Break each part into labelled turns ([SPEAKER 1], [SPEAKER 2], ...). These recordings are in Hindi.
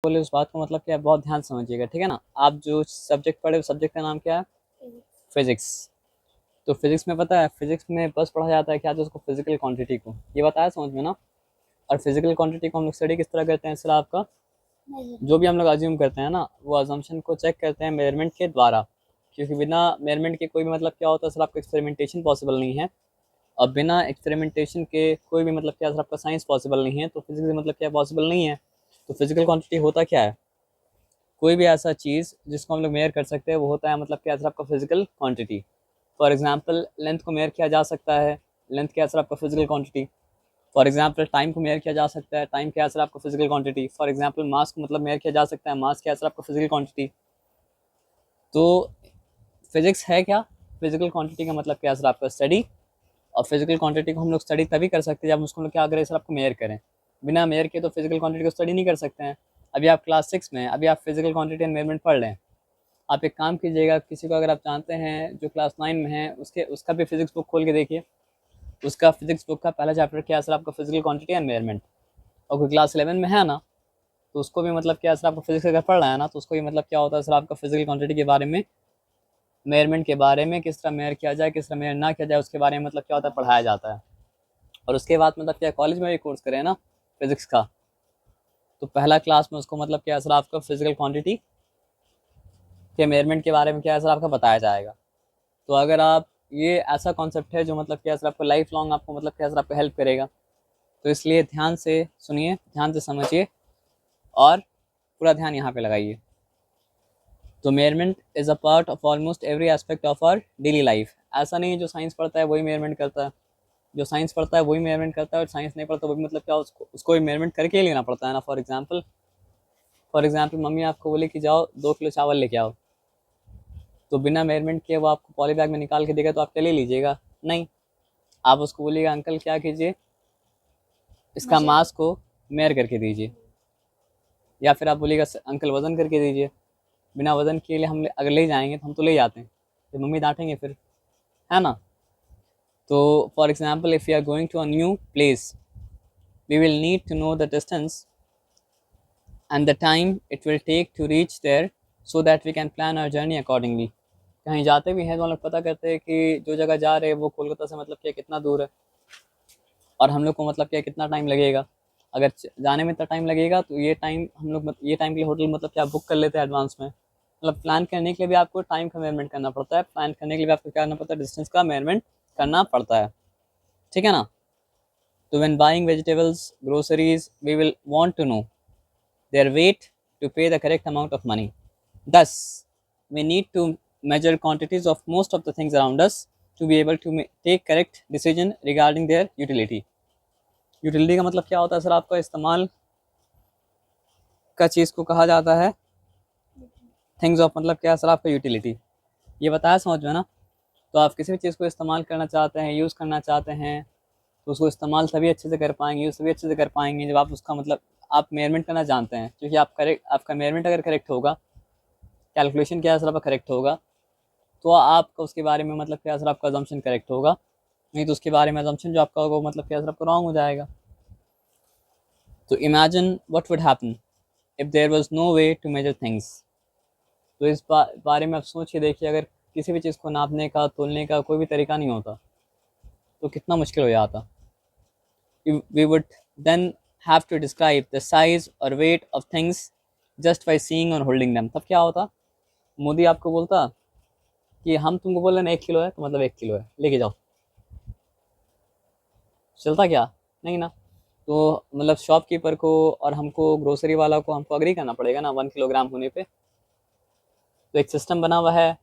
[SPEAKER 1] बोले उस बात को मतलब क्या है, बहुत ध्यान से समझिएगा, ठीक है ना। आप जो सब्जेक्ट पढ़े उस सब्जेक्ट का नाम क्या है? फिजिक्स। तो फिजिक्स में पता है, फिजिक्स में बस पढ़ा जाता है क्या, जो उसको फिजिकल क्वांटिटी को, ये बताया समझ में ना। और फिजिकल क्वांटिटी को हम लोग स्टडी किस तरह करते हैं, सर आपका जो भी हम लोग अज्यूम करते हैं ना, वो अजम्पशन को चेक करते हैं मेजरमेंट के द्वारा, क्योंकि बिना मेजरमेंट के कोई भी मतलब क्या होता है सर, आपका एक्सपेरिमेंटेशन पॉसिबल नहीं है। और बिना एक्सपेरिमेंटेशन के कोई भी मतलब क्या सर आपका साइंस पॉसिबल नहीं है, तो फिजिक्स मतलब क्या पॉसिबल नहीं है। तो फिजिकल क्वांटिटी होता क्या है, कोई भी ऐसा चीज़ जिसको हम लोग मेयर कर सकते हैं वो होता है मतलब क्या सर आपका physical quantity. For example length को मेयर किया जा सकता है, लेंथ क्या सर आपका physical quantity. For example time को मेयर किया जा सकता है, टाइम क्या सर आपका फिजिकल क्वांटिटी। फॉर एग्जांपल मास को मतलब मेयर किया जा सकता है, मास क्या सर आपका फिजिकल क्वांटिटी। तो फिजिक्स है क्या, फिजिकल क्वांटिटी का मतलब क्या सर आपका स्टडी। और फिजिकल क्वांटिटी को हम लोग स्टडी तभी कर सकते हैं जब उसको हम लोग क्या करें सर, आपको मेयर करें। बिना मेयर के तो फिजिकल क्वांटिटी को स्टडी नहीं कर सकते हैं। अभी आप क्लास 6 में हैं, अभी आप फिजिकल क्वांटिटी एंड मेजरमेंट पढ़ रहे हैं। आप एक काम कीजिएगा, किसी को अगर आप जानते हैं जो क्लास 9 में है, उसका भी फिजिक्स बुक खोल के देखिए। उसका फिजिक्स बुक का पहला चैप्टर क्या है सर आपका, फिजिकल क्वांटिटी एंड मेजरमेंट। और कोई क्लास 11 में है ना, तो उसको भी मतलब क्या सर आपका फिजिक्स अगर पढ़ रहा है ना, तो उसको भी मतलब क्या होता है सर आपका फिजिकल क्वांटिटी के बारे में, मेजरमेंट के बारे में, किस तरह मेयर किया जाए किस तरह मेयर ना किया जाए, उसके बारे में मतलब क्या होता है, पढ़ाया जाता है। और उसके बाद मतलब क्या कॉलेज में भी कोर्स करें ना फिजिक्स का, तो पहला क्लास में उसको मतलब क्या सर आपका फिजिकल क्वांटिटी के मेजरमेंट के बारे में क्या सर आपका बताया जाएगा। तो अगर आप, ये ऐसा कॉन्सेप्ट है जो मतलब क्या सर आपको लाइफ लॉन्ग आपको मतलब क्या सर आपको हेल्प करेगा। तो इसलिए ध्यान से सुनिए, ध्यान से समझिए और पूरा ध्यान यहाँ पे लगाइए। तो measurement is a part of almost every aspect of our daily life. ऐसा नहीं है जो साइंस पढ़ता है वही मेजरमेंट करता है, जो साइंस पढ़ता है वही मेजरमेंट करता है, और साइंस नहीं पढ़ता वो भी मतलब क्या उसको भी मेजरमेंट करके ही लेना पड़ता है ना। फॉर एग्जाम्पल मम्मी आपको बोले कि जाओ 2 किलो चावल लेके आओ, तो बिना मेजरमेंट किए वो आपको पॉली बैग में निकाल के देगा, तो आप क्या ले लीजिएगा? नहीं। आप उसको बोलिएगा अंकल क्या कीजिए, इसका मास को मेयर करके दीजिए, या फिर आप बोलिएगा अंकल वज़न करके दीजिए। बिना वज़न के लिए हम अगर ले जाएंगे तो हम तो ले जाते हैं, तो मम्मी डांटेंगे फिर, है ना। तो for example if you are going to a new place, we will need to know the distance and the time it will take to reach there, so that we can plan our journey accordingly। कहीं जाते भी हैं तो हम लोग पता करते हैं कि जो जगह जा रहे हैं वो कोलकाता से मतलब क्या कितना दूर है, और हम लोग को मतलब क्या कितना टाइम लगेगा। अगर जाने में इतना टाइम लगेगा तो ये टाइम हम लोग ये टाइम के लिए होटल मतलब क्या बुक कर लेते हैं एडवांस में। मतलब प्लान करने के लिए भी आपको टाइम का मेजरमेंट करना पड़ता है, प्लान करने के लिए भी आपको क्या करना पड़ता है, डिस्टेंस का मेजरमेंट करना पड़ता है, ठीक है ना। तो when buying vegetables groceries we will want to know their weight to pay the correct amount of money. Thus, we need to measure quantities of most of the things around us to be able to take correct decision regarding their utility। Utility का मतलब क्या होता है सर, आपका इस्तेमाल का चीज़ को कहा जाता है थिंग्स ऑफ, मतलब क्या सर आपका यूटिलिटी, ये बताया समझ में ना। तो आप किसी भी चीज़ को इस्तेमाल करना चाहते हैं, यूज़ करना चाहते हैं, तो उसको इस्तेमाल तभी अच्छे से कर पाएंगे, यूज़ तभी अच्छे से कर पाएंगे जब आप उसका मतलब आप मेजरमेंट करना जानते हैं। क्योंकि आपका मेजरमेंट अगर करेक्ट होगा, कैलकुलेशन क्या सर आपका करेक्ट होगा, तो आपका उसके बारे में मतलब क्या सर आपका अजम्पशन करेक्ट होगा। नहीं तो उसके बारे में अजम्पशन जो आपका होगा मतलब क्या सर आपका रॉन्ग हो जाएगा। तो imagine what would happen if there was no way to measure things. तो इस बारे में आप सोच के देखिए, अगर किसी भी चीज़ को नापने का तोलने का कोई भी तरीका नहीं होता तो कितना मुश्किल हो जाता। We would then have to describe the size or weight of things just by seeing or holding them। तब क्या होता, मोदी आपको बोलता कि हम तुमको बोल रहे हैं 1 किलो है, तो मतलब 1 किलो है, लेके जाओ, चलता क्या? नहीं ना। तो मतलब शॉपकीपर को और हमको, ग्रोसरी वाला को हमको अग्री करना पड़ेगा ना 1 किलोग्राम होने पे। तो एक सिस्टम बना हुआ है,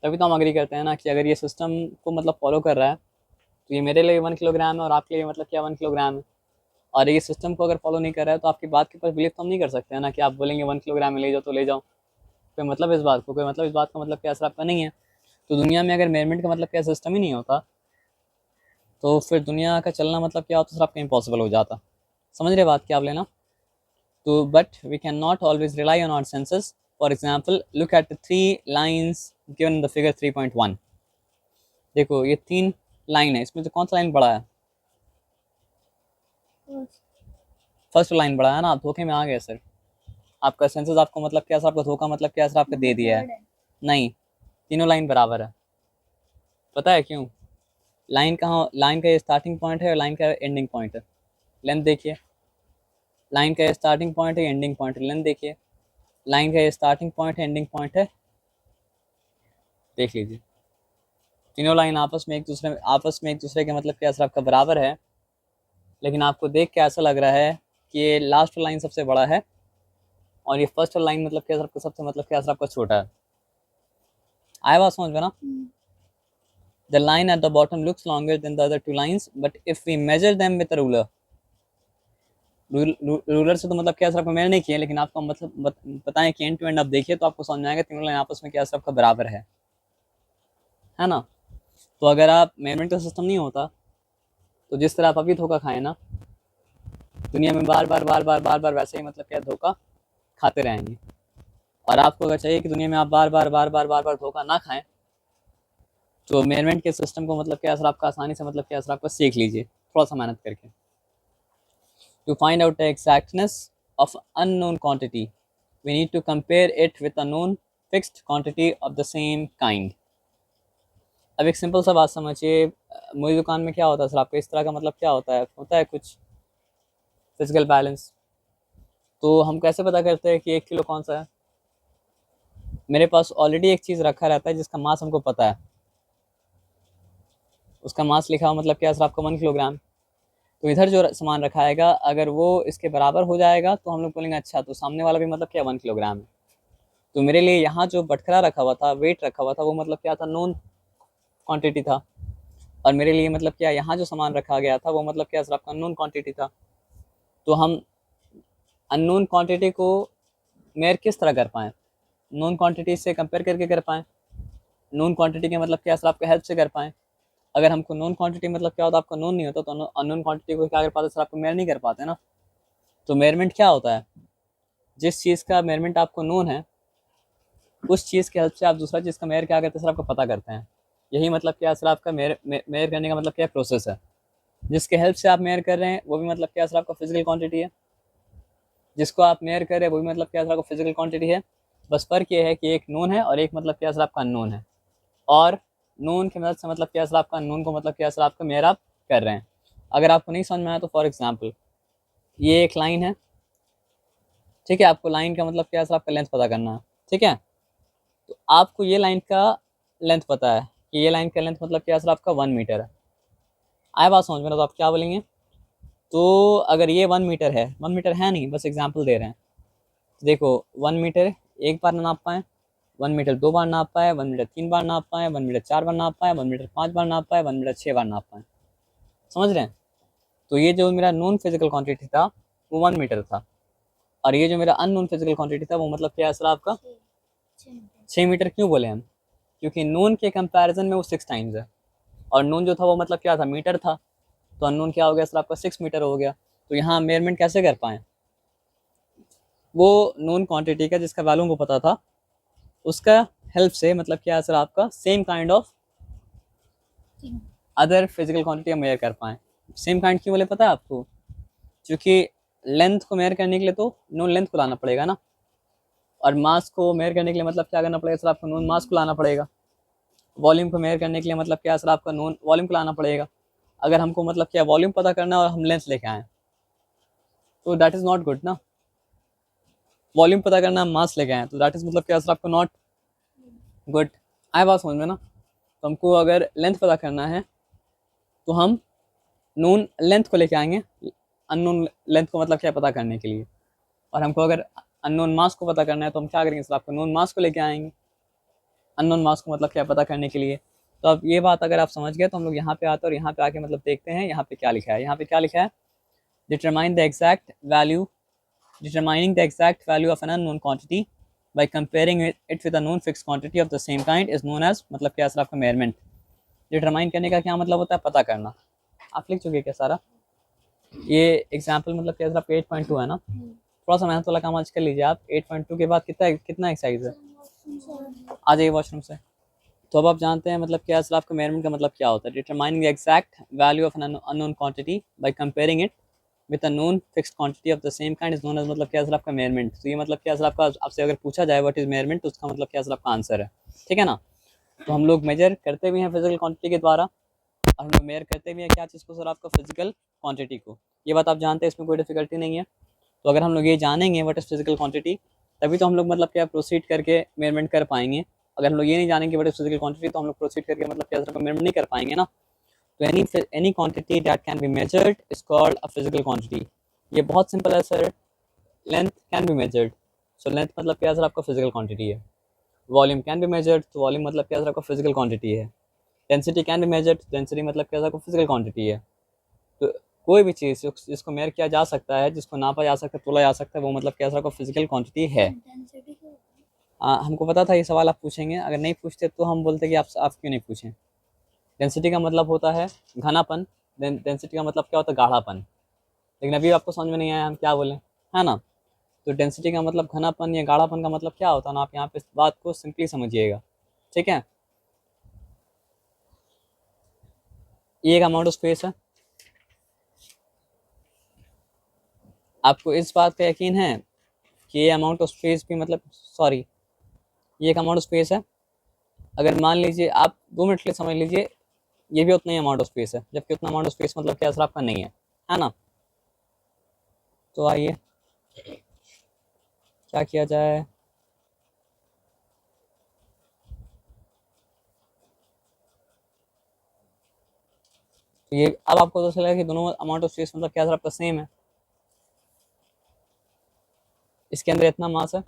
[SPEAKER 1] तभी तो हम अग्री करते हैं ना कि अगर ये सिस्टम को मतलब फॉलो कर रहा है तो ये मेरे लिए 1 किलोग्राम है और आपके लिए मतलब क्या 1 किलोग्राम है। और ये सिस्टम को अगर फॉलो नहीं कर रहा है तो आपकी बात के ऊपर बिलीव तो हम नहीं कर सकते हैं ना, कि आप बोलेंगे 1 किलोग्राम में ले जाओ तो ले जाओ। कोई मतलब इस बात को, कोई मतलब इस बात का मतलब क्या असर आपका नहीं है। तो दुनिया में अगर मेजरमेंट का मतलब क्या सिस्टम ही नहीं होता, तो फिर दुनिया का चलना मतलब क्या होता, सर आपका इम्पॉसिबल हो जाता। समझ रहे बात क्या आप लेना। तो but we can not always rely on our senses. For example look at the 3 lines given in the figure 3.1। देखो ये 3 लाइन है, इसमें से कौन सा लाइन बड़ा है? फर्स्ट लाइन बड़ा है ना, आप धोखे में आ गए सर। आपका सेंसस आपको मतलब क्या सर आपको धोखा मतलब क्या सर आपको दे दिया है। नहीं, तीनों लाइन बराबर है। पता है क्यों? लाइन कहाँ, लाइन का ये स्टार्टिंग पॉइंट है और लाइन का एंडिंग पॉइंट है। लेंथ देखिए, लाइन का ये स्टार्टिंग पॉइंट है, एंडिंग पॉइंट है। लेंथ देखिए, लाइन का ये स्टार्टिंग पॉइंट है, एंडिंग पॉइंट है। देख लीजिए, तीनों लाइन आपस में एक दूसरे के मतलब क्या सर आपका बराबर है, लेकिन आपको देख के ऐसा लग रहा है कि ये लास्ट लाइन सबसे बड़ा है और ये फर्स्ट लाइन मतलब क्या सर आपका सबसे मतलब क्या सर आपका छोटा है। आया बात समझ में ना? The line at the bottom looks longer than the other two lines, but if we measure them with a ruler, ruler से तो मतलब क्या सर आपको मैंने नहीं किया, लेकिन आपको मतलब बताएं कि एंड टू एंड आप देखिए तो आपको समझ में आएगा तीनों लाइन आपस में क्या सर आपका बराबर है ना? तो अगर आप मेजरमेंट का सिस्टम नहीं होता तो जिस तरह आप अभी धोखा खाएं ना, दुनिया में बार बार वैसे ही मतलब क्या धोखा खाते रहेंगे। और आपको अगर चाहिए कि दुनिया में आप बार बार धोखा ना खाएं, तो मेजरमेंट के सिस्टम को मतलब क्या सर आपका आसानी से मतलब क्या सर आपका सीख लीजिए थोड़ा सा मेहनत करके। To find out the exactness of unknown quantity, we need to compare it with a known fixed quantity of the same kind. अब एक सिंपल सा बात समझिए, मुझे दुकान में क्या होता है सर आपका, इस तरह का मतलब क्या होता है कुछ फिजिकल बैलेंस। तो हम कैसे पता करते हैं कि 1 किलो कौन सा है? मेरे पास ऑलरेडी एक चीज़ रखा रहता है जिसका मास हमको पता है, उसका मास लिखा हुआ मतलब क्या सर आपका 1 किलोग्राम। तो इधर जो सामान रखाएगा अगर वो इसके बराबर हो जाएगा तो हम लोग बोलेंगे अच्छा तो सामने वाला भी मतलब क्या 1 किलोग्राम है। तो मेरे लिए यहाँ जो बटखरा रखा हुआ था, वेट रखा हुआ था, वो मतलब क्या था, नोन क्वांटिटी था। और मेरे लिए मतलब क्या यहाँ जो सामान रखा गया था वो मतलब क्या सर आपका अननोन क्वांटिटी था। तो हम अननोन क्वांटिटी को मेयर किस तरह कर पाएँ? नोन क्वांटिटी से कंपेयर करके कर पाएँ, नोन क्वांटिटी के मतलब क्या सर आपका हेल्प से कर पाएँ। अगर हमको नोन क्वांटिटी मतलब क्या होता, आपको नोन नहीं होता तो अननोन क्वांटिटी को क्या कर पाते सर आपको मेयर नहीं कर पाते ना। तो मेयरमेंट क्या होता है? जिस चीज़ का मेयरमेंट आपको नोन है उस चीज़ की हेल्प से आप दूसरा चीज़ का मेयर क्या करते हैं सर आपको पता करते हैं। यही मतलब क्या सर आपका मेयर करने का मतलब क्या प्रोसेस है। जिसके हेल्प से आप मेयर कर रहे हैं वो भी मतलब क्या सर आपका फिजिकल क्वांटिटी है, जिसको आप मेयर कर रहे हैं वो भी मतलब क्या सर आपका फिजिकल क्वांटिटी है। बस फ़र्क ये है कि एक नोन है और एक मतलब क्या सर आपका अननोन है। और नोन की मदद से मतलब क्या सर आपका अननोन को मतलब क्या सर आपका मेयर आप कर रहे हैं। अगर आपको नहीं समझ में आया तो फॉर एग्जाम्पल ये एक लाइन है, ठीक है, आपको लाइन का मतलब क्या सर आपका लेंथ पता करना है, ठीक है। तो आपको ये लाइन का लेंथ पता है कि ये लाइन का लेंथ मतलब क्या सर आपका 1 मीटर है। आया बात समझ में ना? तो आप क्या बोलेंगे, तो अगर ये 1 मीटर है, 1 मीटर है नहीं, बस एग्जाम्पल दे रहे हैं। तो देखो 1 मीटर एक बार नाप पाएँ, 1 मीटर 2 बार नाप पाए, 1 मीटर 3 बार नाप पाए, 1 मीटर 4 बार नाप पाए, 1 मीटर 5 बार नाप पाए, 1 मीटर 6 बार नाप पाए। समझ रहे हैं? तो ये जो मेरा नॉन फिजिकल क्वांटिटी था वो 1 मीटर था, और ये जो मेरा अननोन फिजिकल क्वांटिटी था वो मतलब क्या है सर आपका 6 मीटर। क्यों बोले हम? क्योंकि नोन के कंपैरिजन में वो 6 टाइम्स है, और नोन जो था वो मतलब क्या था, मीटर था। तो अननोन क्या हो गया सर आपका 6 मीटर हो गया। तो यहाँ मेजरमेंट कैसे कर पाए? वो नोन क्वांटिटी का जिसका वैल्यू को पता था उसका हेल्प से मतलब क्या है सर आपका same kind of other physical quantity हम मेयर कर पाएँ। सेम काइंड क्यों बोले पता है आपको? क्योंकि लेंथ को मेयर करने के लिए तो नोन लेंथ को लाना पड़ेगा ना, और मास को मेयर करने के लिए मतलब क्या करना पड़ेगा सर आपको नोन मास को लाना पड़ेगा। वॉल्यूम को मेयर करने के लिए मतलब क्या सर आपका नोन वॉल्यूम को लाना पड़ेगा। अगर हमको मतलब क्या वॉल्यूम पता करना है और हम लेंथ लेके आए तो दैट इज़ नॉट गुड ना। वॉल्यूम पता करना हम मास लेके आए तो दैट इज़ मतलब क्या सर आपको नॉट गुड। आए बात समझ में ना? तो हमको अगर लेंथ पता करना है तो हम नोन लेंथ को लेके आएंगे अननोन लेंथ को मतलब क्या पता करने के लिए, और हमको अगर अननोन मास को पता करना है तो हम क्या करेंगे सर आपको नोन मास को लेके आएंगे अननोन मास को मतलब क्या पता करने के लिए। तो अब ये बात अगर आप समझ गए तो हम लोग यहाँ पे आते हैं और यहाँ पे आके मतलब देखते हैं यहाँ पे क्या लिखा है। यहाँ पे क्या लिखा है, determine the exact value determining the exact value of an unknown quantity by comparing it with a known fixed quantity of the same kind is known as मतलब क्या सर आपका मेजरमेंट। डिटरमाइन करने का क्या मतलब होता है, पता करना। आप लिख चुके क्या सारा? ये एग्जाम्पल मतलब क्या सर आपका 8.2 है ना? थोड़ा सा मेहनत वाला काम आज कर लीजिए आप। 8.2 के बाद कितना कितना एक्सरसाइज है? आ जाइए वॉशरूम से। तो अब आप जानते हैं मतलब क्या सर आपका मेजरमेंट का मतलब क्या होता है। Determining the exact value of an unknown quantity by comparing it with a known fixed quantity of the same kind is known as, मतलब क्या सर आपका मेजरमेंट। तो ये मतलब क्या सर आपका, आपसे अगर पूछा जाए व्हाट इज मेजरमेंट, तो उसका मतलब क्या सर आपका आंसर है, ठीक है ना। तो हम लोग मेजर करते भी हैं फिजिकल क्वांटिटी के द्वारा, और हम लोग मेजर करते भी हैं क्या चीज़ को सर, आपका फिजिकल क्वांटिटी को। ये बात आप जानते हैं, इसमें कोई डिफिकल्टी नहीं है। तो अगर हम लोग ये जानेंगे व्हाट इज फिजिकल क्वांटिटी, तभी तो हम लोग मतलब क्या प्रोसीड करके मेजरमेंट कर पाएंगे। अगर हम लोग ये नहीं जानेंगे व्हाट इज फिजिकल क्वांटिटी, तो हम लोग प्रोसीड करके मतलब क्या सर मेजरमेंट नहीं कर पाएंगे ना। तो any quantity that can be measured is called a physical quantity. ये बहुत सिंपल है sir. Length can be measured, so length मतलब क्या सर आपका फिजिकल क्वांटिटी है। वॉल्यूम कैन बी मेजर्ड, तो वॉल्यूम मतलब क्या सर आपका फिजिकल क्वांटिटी है। Density can be measured, density मतलब क्या सर आपका फिजिकल क्वांटिटी है। तो कोई भी चीज़ जिसको मेजर किया जा सकता है, जिसको नापा जा सकता है, तोला जा सकता है, वो मतलब क्या सर आपका फिजिकल क्वांटिटी है। हमको पता था ये सवाल आप पूछेंगे, अगर नहीं पूछते तो हम बोलते कि आप क्यों नहीं पूछें। डेंसिटी का मतलब होता है घनापन, डेंसिटी का मतलब क्या होता है गाढ़ापन। लेकिन अभी आपको समझ में नहीं आया हम क्या बोलें, है ना। तो डेंसिटी का मतलब घनापन या गाढ़ापन का मतलब क्या होता है ना, आप यहाँ पे इस बात को सिंपली समझिएगा, ठीक है। ये एक अमाउंट ऑफ स्पेस है। आपको इस बात का यकीन है कि ये अमाउंट ऑफ स्पेस भी मतलब, सॉरी, ये एक अमाउंट ऑफ स्पेस है। अगर मान लीजिए आप 2 मिनट के लिए समझ लीजिए, ये भी उतना ही अमाउंट ऑफ स्पेस है, जबकि उतना अमाउंट ऑफ स्पेस मतलब क्या सर आपका नहीं है ना। तो आइए क्या किया जाए। तो ये अब आपको तो चलेगा कि दोनों अमाउंट ऑफ स्पेस मतलब क्या सर आपका सेम है। इसके अंदर इतना मास है,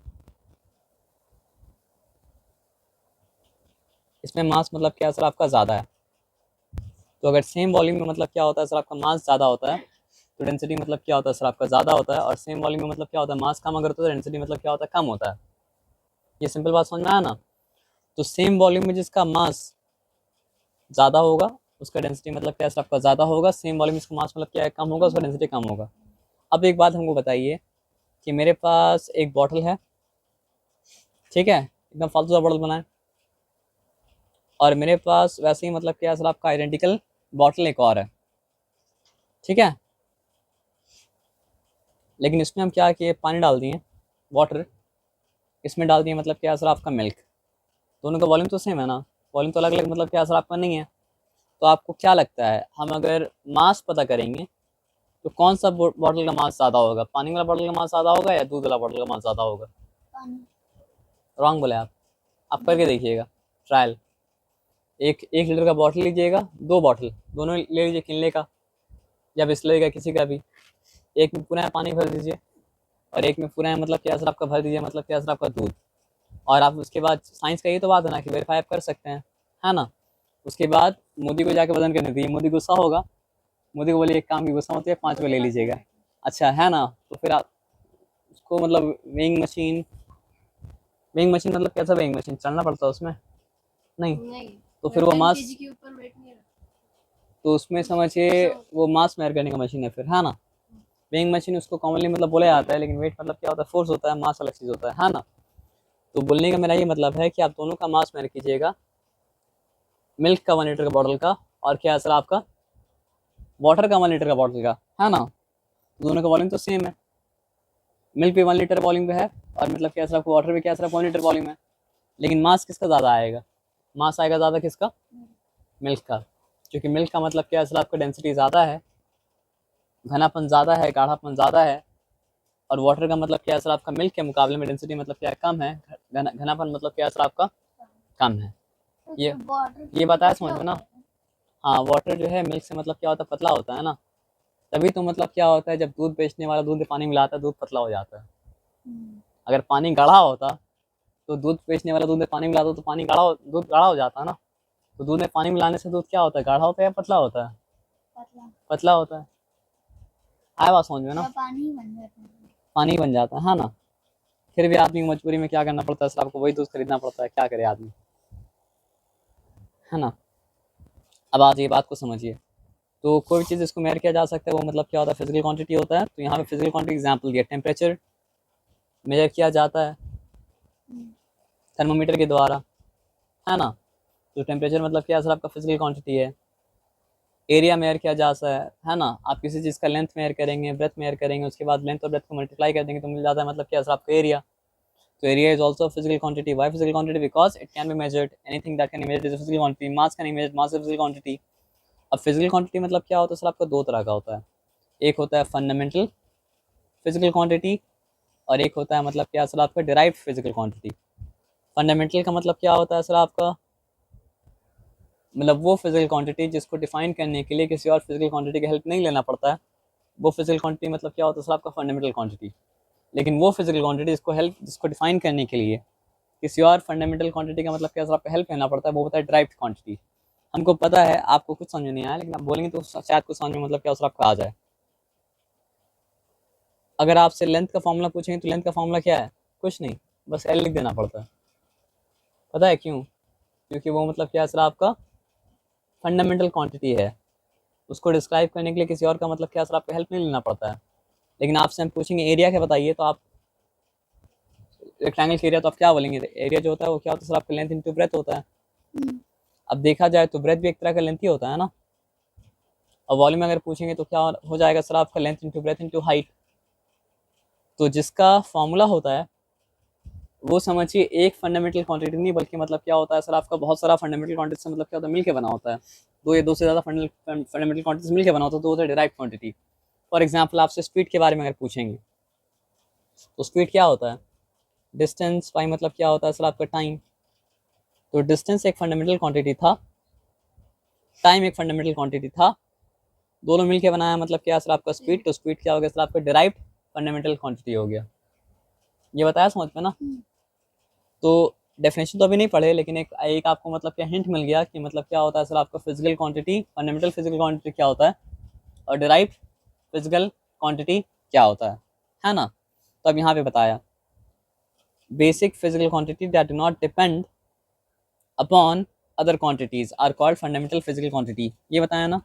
[SPEAKER 1] इसमें मास मतलब क्या सर आपका ज़्यादा है। तो अगर सेम वॉल्यूम में मतलब क्या होता है सर आपका मास ज़्यादा होता है, तो डेंसिटी मतलब क्या होता है सर आपका ज़्यादा होता है। और सेम वॉल्यूम में मतलब क्या होता है, मास कम अगर होता है तो डेंसिटी मतलब क्या होता है, कम होता है। ये सिंपल बात समझ में आया ना। तो सेम वॉल्यूम में जिसका मास ज़्यादा होगा, उसका डेंसिटी मतलब क्या सर आपका ज़्यादा होगा। सेम वॉल्यूम में जिसका मास मतलब क्या है, कम होगा, उसका डेंसिटी कम होगा। अब एक बात हमको बताइए कि मेरे पास एक बॉटल है, ठीक है, एकदम फालतू सा बॉटल बना है, और मेरे पास वैसे ही मतलब क्या सर आपका आइडेंटिकल बॉटल एक और है, ठीक है। लेकिन इसमें हम क्या किए, पानी डाल दिए, वाटर, इसमें डाल दिए मतलब क्या सर आपका मिल्क। दोनों का वॉल्यूम तो सेम है ना, वॉल्यूम तो अलग अलग मतलब क्या सर आपका नहीं है। तो आपको क्या लगता है, हम अगर मास पता करेंगे तो कौन सा बॉटल का मास ज़्यादा होगा, पानी वाला बॉटल का मास ज़्यादा होगा या दूध वाला बॉटल का मास ज़्यादा होगा। रॉन्ग बोले आप करके देखिएगा ट्रायल। एक 1 लीटर का बॉटल लीजिएगा, 2 बॉटल, दोनों ले लीजिए किनले का या बिस्लरी का, किसी का भी। एक में पूरा पानी भर दीजिए और एक में पूरा मतलब क्या सर आपका भर दीजिए मतलब क्या सर आपका दूध। और आप उसके बाद, साइंस का ये तो बात है ना कि वेरीफाई आप कर सकते हैं, है ना। उसके बाद मोदी को जाके वजन करने दीजिए, मोदी गुस्सा होगा, मोदी को बोलिए एक काम की गुस्सा होती है 5 रुपये ले लीजिएगा। अच्छा है ना। तो फिर आप उसको मतलब वेइंग मशीन, वेइंग मशीन मतलब कैसा वेइंग मशीन, चलना पड़ता है उसमें, नहीं। तो फिर वो मास, तो उसमें समझिए वो मास मेजर करने का मशीन है फिर, है ना। वेइंग मशीन उसको कॉमनली मतलब बोला जाता है, लेकिन वेट मतलब क्या होता है, फोर्स होता है, मास अलग चीज़ होता है ना। तो बोलने का मेरा ये मतलब है कि आप दोनों का मास मेजर कीजिएगा, मिल्क का 1 लीटर का बॉटल का, और क्या सर आपका वाटर का 1 लीटर का बॉटल का, है ना। दोनों का वॉल्यूम तो सेम है, मिल्क भी 1 लीटर वॉल्यूम पे है, और मतलब क्या सर आपको वाटर भी क्या सर 1 लीटर वॉल्यूम है। लेकिन मास किसका ज़्यादा आएगा, मास आएगा ज़्यादा किसका, मिल्क का। क्योंकि मिल्क का मतलब क्या सर आपका डेंसिटी ज़्यादा है, घनापन ज़्यादा है, गाढ़ापन ज़्यादा है। और वाटर का मतलब क्या सर आपका मिल्क के मुकाबले में डेंसिटी मतलब क्या है, कम है, घनापन मतलब क्या सर आपका कम है। ये बताया समझ में ना। हाँ, वाटर जो है मिल्क से मतलब क्या होता है, पतला होता है ना। तभी तो मतलब क्या होता है, जब दूध बेचने वाला दूध में पानी मिलाता है, दूध पतला हो जाता है। अगर पानी गाढ़ा होता तो दूध बेचने वाला दूध में पानी मिलाता तो पानी दूध गाढ़ा हो जाता है ना। तो दूध में पानी मिलाने से दूध क्या होता है, गाढ़ा होता है या पतला होता है, पतला होता है। आया बात समझ में ना, पानी बन जाता है ना। फिर भी आदमी की मजबूरी में क्या करना पड़ता है सर, आपको वही दूध खरीदना पड़ता है, क्या करे आदमी, है ना। अब आज ये बात को समझिए। तो कोई भी चीज़ इसको मेजर किया जा सकता है, वो मतलब क्या होता है, फिजिकल क्वांटिटी होता है। तो यहाँ पे फिजिकल क्वांटिटी एग्जाम्पल दिया, टेम्परेचर मेजर किया जाता है थर्मोमीटर के द्वारा, है ना। तो टेम्परेचर मतलब क्या सर आपका फिजिकल क्वांटिटी है। एरिया मेयर किया जा सकता है ना। आप किसी चीज़ का लेंथ मेयर करेंगे, ब्रेथ मेयर करेंगे, उसके बाद लेंथ और ब्रेथ को मल्टीप्लाई कर देंगे तो मिल जाता है मतलब क्या सर आपका एरिया। तो area is also physical quantity. Why physical quantity? Because it can be measured, anything that can be measured is physical quantity. Mass can be measured, mass is physical quantity. अब फिजिकल क्वांटिटी मतलब क्या होता है सर आपका? दो तरह का होता है। एक होता है फंडामेंटल फिजिकल क्वांटिटी और एक होता है मतलब क्या सर आपका? Derived physical quantity. फंडामेंटल का मतलब क्या होता है सर आपका? मतलब वो फिजिकल क्वांटिटी जिसको डिफाइन करने के लिए किसी और फिजिकल क्वांटिटी की हेल्प नहीं लेना पड़ता है, वो फिजिकल क्वांटिटी मतलब क्या होता है सर आपका? Fundamental quantity. लेकिन वो फिजिकल क्वांटिटी जिसको डिफाइन करने के लिए किसी और फंडामेंटल क्वांटिटी का मतलब क्या सर आपको हेल्प लेना पड़ता है, वो होता है डिराइव्ड क्वांटिटी। हमको पता है, आपको कुछ समझ में नहीं आया, लेकिन आप बोलेंगे तो शायद कुछ समझ में मतलब क्या सर आपका आ जाए। अगर आपसे लेंथ का फॉर्मूला पूछेंगे तो लेंथ का फॉर्मूला क्या है? कुछ नहीं, बस एल लिख देना पड़ता है। पता है क्यों? क्योंकि वो मतलब क्या सर आपका? फंडामेंटल क्वांटिटी है। उसको डिस्क्राइब करने के लिए किसी और का मतलब क्या सर आपको हेल्प नहीं लेना पड़ता है। लेकिन आपसे हम पूछेंगे एरिया क्या बताइए, तो आप रेक्टेंगल का एरिया तो आप क्या बोलेंगे? एरिया जो होता है वो क्या होता है सर आपका? लेंथ इंटू ब्रेथ होता है। अब देखा जाए तो ब्रेथ भी एक तरह का लेंथ ही होता है ना। और वॉल्यूम अगर पूछेंगे तो क्या हो जाएगा सर आपका? Length into breadth into height. तो जिसका फॉर्मूला होता है वो समझिए एक फंडामेंटल क्वांटिटी नहीं, बल्कि मतलब क्या होता है सर आपका? बहुत सारा फंडामेंटल क्वांटिटी से मतलब क्या होता है? मिलके बना होता है। दो या दो से ज़्यादा फंडामेंटल क्वांटिटी से मिलके बना होता है, तो वो होता है डिराइव्ड क्वांटिटी। फॉर एग्जाम्पल आपसे स्पीड के बारे में अगर पूछेंगे तो स्पीड क्या होता है? डिस्टेंस बाई मतलब क्या होता है सर आपका? टाइम। तो डिस्टेंस एक फंडामेंटल क्वांटिटी था, टाइम एक फंडामेंटल क्वांटिटी था, दोनों मिलके बनाया मतलब क्या सर आपका? स्पीड। तो स्पीड क्या हो गया सर आपका? डिराइव्ड फंडामेंटल क्वांटिटी हो गया। ये बताया समझ में ना। तो डेफिनेशन तो अभी नहीं पढ़े, लेकिन एक एक आपको मतलब क्या हिंट मिल गया कि मतलब क्या होता है सर आपका? Physical quantity, fundamental physical quantity क्या होता है और डिराइव्ड फिजिकल क्वांटिटी क्या होता है ना। तो अब यहाँ पे बताया basic physical quantity that do not depend upon other quantities are called fundamental physical quantity. ये बताया ना।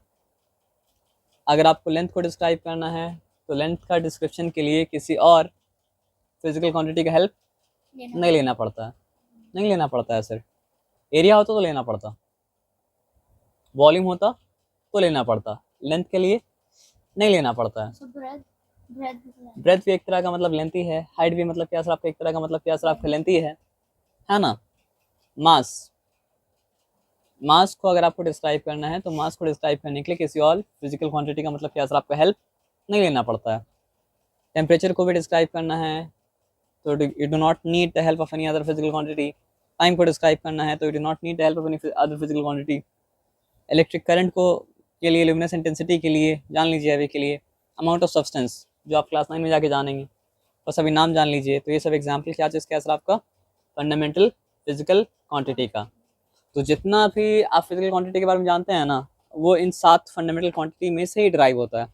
[SPEAKER 1] अगर आपको लेंथ को डिस्क्राइब करना है तो लेंथ का डिस्क्रिप्शन के लिए किसी और फिजिकल क्वांटिटी का हेल्प नहीं लेना पड़ता है। नहीं लेना पड़ता है सर। एरिया होता तो लेना पड़ता, वॉल्यूम होता तो लेना पड़ता, लेंथ के लिए नहीं लेना पड़ता है। ब्रेथ भी एक तरह का मतलब लेंथ ही है, हाइट भी मतलब क्या सर आपका? एक तरह का मतलब क्या सर आपका? लेंथ ही है ना। मास, मास को अगर आपको डिस्क्राइब करना है तो मास को डिस्क्राइब करने के लिए किसी और फिजिकल क्वांटिटी का मतलब क्या सर आपका? हेल्प नहीं लेना पड़ता है। टेम्परेचर को भी डिस्क्राइब करना है तो you do not need the help of any other physical quantity. Time को डिस्क्राइब करना है तो you do not need the help of any other physical quantity. Electric current को के लिए, लुमिनस इंटेंसिटी के लिए जान लीजिए अभी के लिए। अमाउंट ऑफ सब्सटेंस जो आप क्लास 9 में जाके जानेंगे, बस अभी नाम जान लीजिए। तो ये सब एग्जाम्पल क्या चीज़ क्या सर आपका? फंडामेंटल फिजिकल क्वांटिटी का। तो जितना भी आप फिजिकल क्वांटिटी के बारे में जानते हैं ना, वो इन 7 फंडामेंटल क्वांटिटी में से ही डिराइव होता है।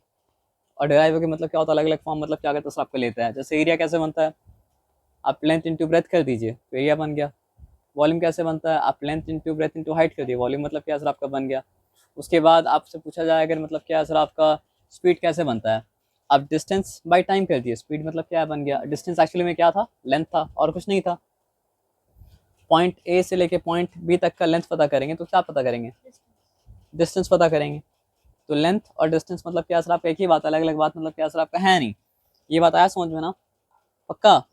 [SPEAKER 1] और डिराइव होकर मतलब क्या होता है? अलग अलग फॉर्म मतलब क्या करता है सर आपको? लेता है। जैसे एरिया कैसे बनता है? आप लेंथ इंटू ब्रेथ कर दीजिए तो एरिया बन गया। वॉल्यूम कैसे बनता है? आप length into breadth into height कर दिए, वॉल्यूम मतलब क्या सर आपका? बन गया। उसके बाद आपसे पूछा जाए अगर मतलब क्या सर आपका? स्पीड कैसे बनता है? आप डिस्टेंस बाई टाइम कर दिए, स्पीड मतलब क्या बन गया? डिस्टेंस एक्चुअली में क्या था? लेंथ था और कुछ नहीं था। पॉइंट ए से लेके पॉइंट बी तक का लेंथ पता करेंगे तो क्या पता करेंगे? डिस्टेंस पता करेंगे। तो लेंथ और डिस्टेंस मतलब क्या सर आपका? एक ही बात, अलग अलग बात मतलब क्या सर आपका? है नहीं। ये बात आया समझ में ना? पक्का।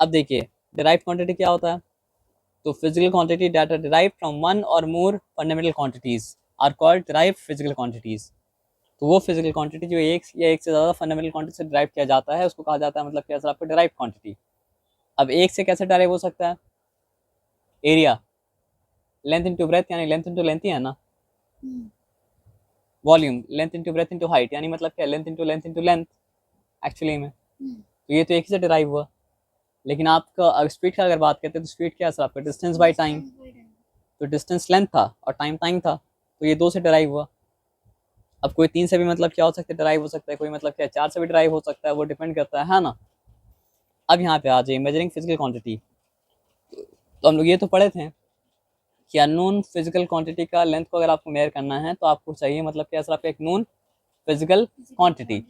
[SPEAKER 1] अब देखिए डिराइव्ड क्वांटिटी क्या होता है। तो physical quantity that are derived from one और more fundamental quantities are called derived physical quantities. तो वो फिजिकल क्वांटिटी जो एक या एक से ज़्यादा फंडामेंटल क्वांटिटी से डिराइव किया जाता है उसको कहा जाता है मतलब क्या सर आपका? Derived quantity. अब एक से कैसे डिराइव हो सकता है? एरिया, लेंथ इंटू ब्रेथ यानी लेंथ इंटू लेंथ ही है ना। Volume, length into breadth into height यानी मतलब क्या? लेंथ इंटू लेंथ एक्चुअली में। तो ये तो एक ही से डिराइव हुआ। लेकिन आपका स्पीड का अगर बात करते हैं तो स्पीड क्या है सर आपका? Distance by time. तो डिस्टेंस लेंथ था और टाइम था, तो ये 2 से डिराइव हुआ। अब कोई 3 से भी मतलब क्या हो सकता है? डिराइव हो सकता है। कोई मतलब क्या 4 से भी डिराइव हो सकता है, वो डिपेंड करता है ना। अब यहाँ पे आ जाइए मेजरिंग फिजिकल क्वांटिटी। तो हम लोग ये तो पढ़े थे कि अननोन फिजिकल क्वांटिटी का लेंथ को अगर आपको मेयर करना है तो आपको चाहिए मतलब क्या सर आपका? एक नोन फिजिकल क्वांटिटी।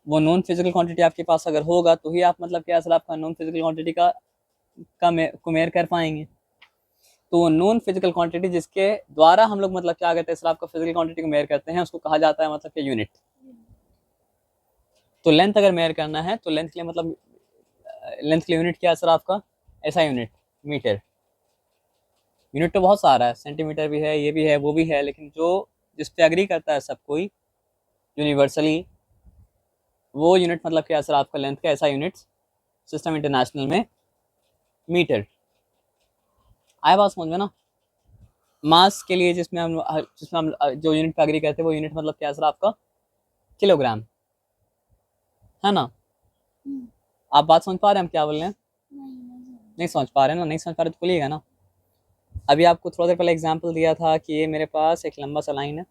[SPEAKER 1] वो नोन फिजिकल क्वांटिटी आपके पास अगर होगा तो ही आप मतलब क्या सर आपका? नोन फिजिकल क्वांटिटी को मेयर कर पाएंगे। तो नॉन फिजिकल क्वांटिटी जिसके द्वारा हम लोग मतलब क्या करते हैं सर आपका फिजिकल क्वांटिटी को मेयर करते हैं, उसको कहा जाता है मतलब कि यूनिट। तो लेंथ अगर मेयर करना है तो लेंथ के लिए मतलब लेंथ के लिए यूनिट क्या है सर आपका, ऐसा यूनिट मीटर। यूनिट तो बहुत सारा है, सेंटीमीटर भी है, ये भी है, वो भी है, लेकिन जो जिस पे एग्री करता है सब कोई यूनिवर्सली, वो यूनिट मतलब क्या है सर आपका लेंथ का ऐसा यूनिट सिस्टम इंटरनेशनल में मीटर। आए बात समझ में ना। मास के लिए जिसमें हम जो यूनिट पे एग्री करते हैं वो यूनिट मतलब क्या है सर आपका किलोग्राम, है ना। आप बात समझ पा रहे हैं हम क्या बोल रहे हैं, नहीं समझ पा रहे हैं ना, नहीं समझ पा रहे तो बोलिएगा ना। अभी आपको थोड़ा देर पहले एग्जांपल दिया था कि ये मेरे पास एक लंबा सा लाइन है,